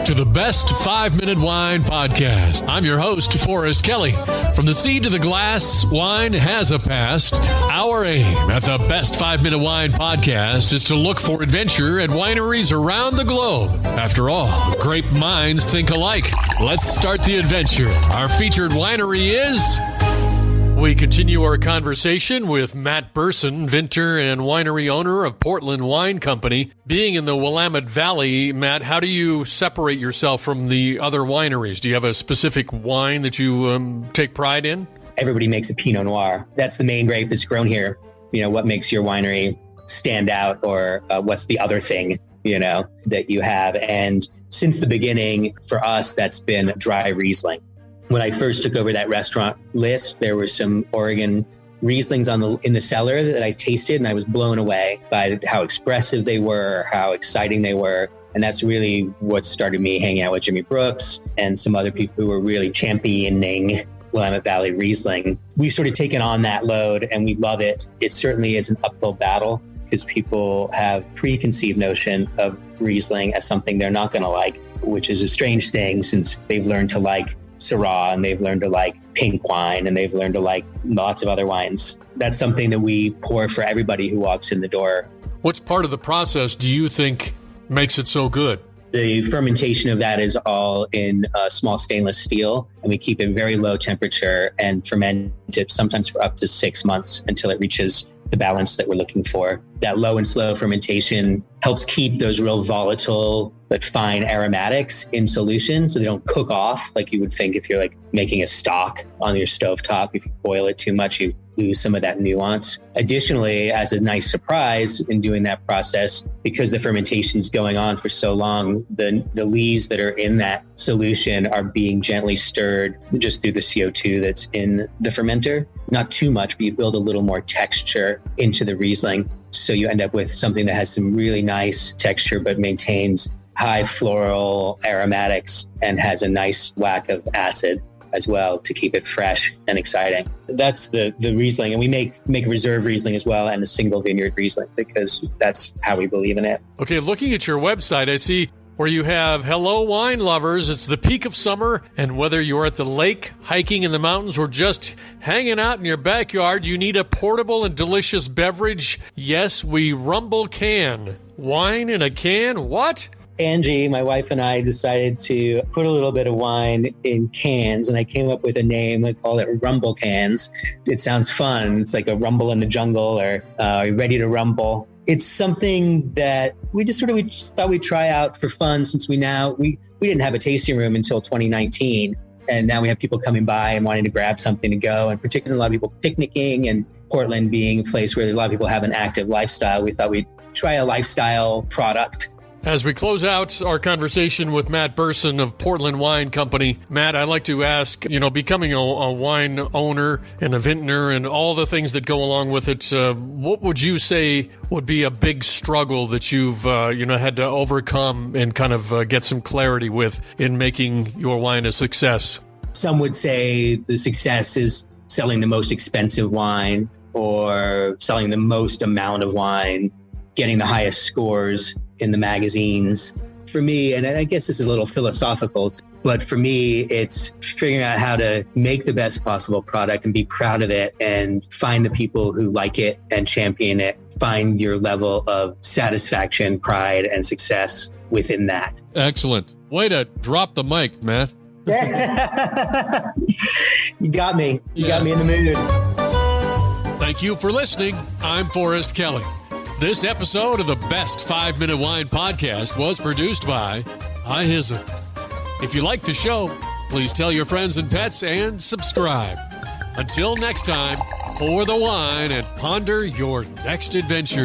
to the Best 5-Minute Wine Podcast. I'm your host, Forrest Kelly. From the seed to the glass, wine has a past. Our aim at the Best 5-Minute Wine Podcast is to look for adventure at wineries around the globe. After all, great minds think alike. Let's start the adventure. Our featured winery is... We continue our conversation with Matt Burson, vintner and winery owner of Portland Wine Company. Being in the Willamette Valley, Matt, how do you separate yourself from the other wineries? Do you have a specific wine that you take pride in? Everybody makes a Pinot Noir. That's the main grape that's grown here. You know, what makes your winery stand out, or what's the other thing, that you have? And since the beginning, for us, that's been dry Riesling. When I first took over that restaurant list, there were some Oregon Rieslings in the cellar that I tasted, and I was blown away by how expressive they were, how exciting they were. And that's really what started me hanging out with Jimmy Brooks and some other people who were really championing Willamette Valley Riesling. We've sort of taken on that load, and we love it. It certainly is an uphill battle because people have preconceived notion of Riesling as something they're not going to like, which is a strange thing since they've learned to like Syrah, and they've learned to like pink wine, and they've learned to like lots of other wines. That's something that we pour for everybody who walks in the door. What's part of the process do you think makes it so good? The fermentation of that is all in small stainless steel, and we keep it very low temperature and ferment it sometimes for up to 6 months until it reaches the balance that we're looking for. That low and slow fermentation helps keep those real volatile but fine aromatics in solution so they don't cook off like you would think if you're like making a stock on your stovetop. If you boil it too much, you lose some of that nuance. Additionally, as a nice surprise in doing that process, because the fermentation is going on for so long, the leaves that are in that solution are being gently stirred just through the CO2 that's in the fermenter. Not too much, but you build a little more texture into the Riesling. So you end up with something that has some really nice texture, but maintains high floral aromatics and has a nice whack of acid as well to keep it fresh and exciting. That's the Riesling. And we make reserve Riesling as well and a single vineyard Riesling because that's how we believe in it. Okay, looking at your website, I see where you have, hello, wine lovers. It's the peak of summer, and whether you're at the lake, hiking in the mountains, or just hanging out in your backyard, you need a portable and delicious beverage. Yes, we Rumble can. Wine in a can? What? Angie, my wife, and I decided to put a little bit of wine in cans, and I came up with a name. I call it Rumble Cans. It sounds fun. It's like a rumble in the jungle, or ready to rumble. It's something that we just thought we'd try out for fun, since we didn't have a tasting room until 2019. And now we have people coming by and wanting to grab something to go, and particularly a lot of people picnicking, and Portland being a place where a lot of people have an active lifestyle. We thought we'd try a lifestyle product. As we close out our conversation with Matt Burson of Portland Wine Company, Matt, I'd like to ask, becoming a wine owner and a vintner and all the things that go along with it, what would you say would be a big struggle that you've, had to overcome and kind of get some clarity with in making your wine a success? Some would say the success is selling the most expensive wine or selling the most amount of wine, getting the highest scores in the magazines. For me, and I guess this is a little philosophical, but for me, it's figuring out how to make the best possible product and be proud of it and find the people who like it and champion it. Find your level of satisfaction, pride, and success within that. Excellent. Way to drop the mic, Matt. You got me. You got me in the mood. Thank you for listening. I'm Forrest Kelly. This episode of the Best 5-Minute Wine Podcast was produced by iHizzle. If you like the show, please tell your friends and pets and subscribe. Until next time, pour the wine and ponder your next adventure.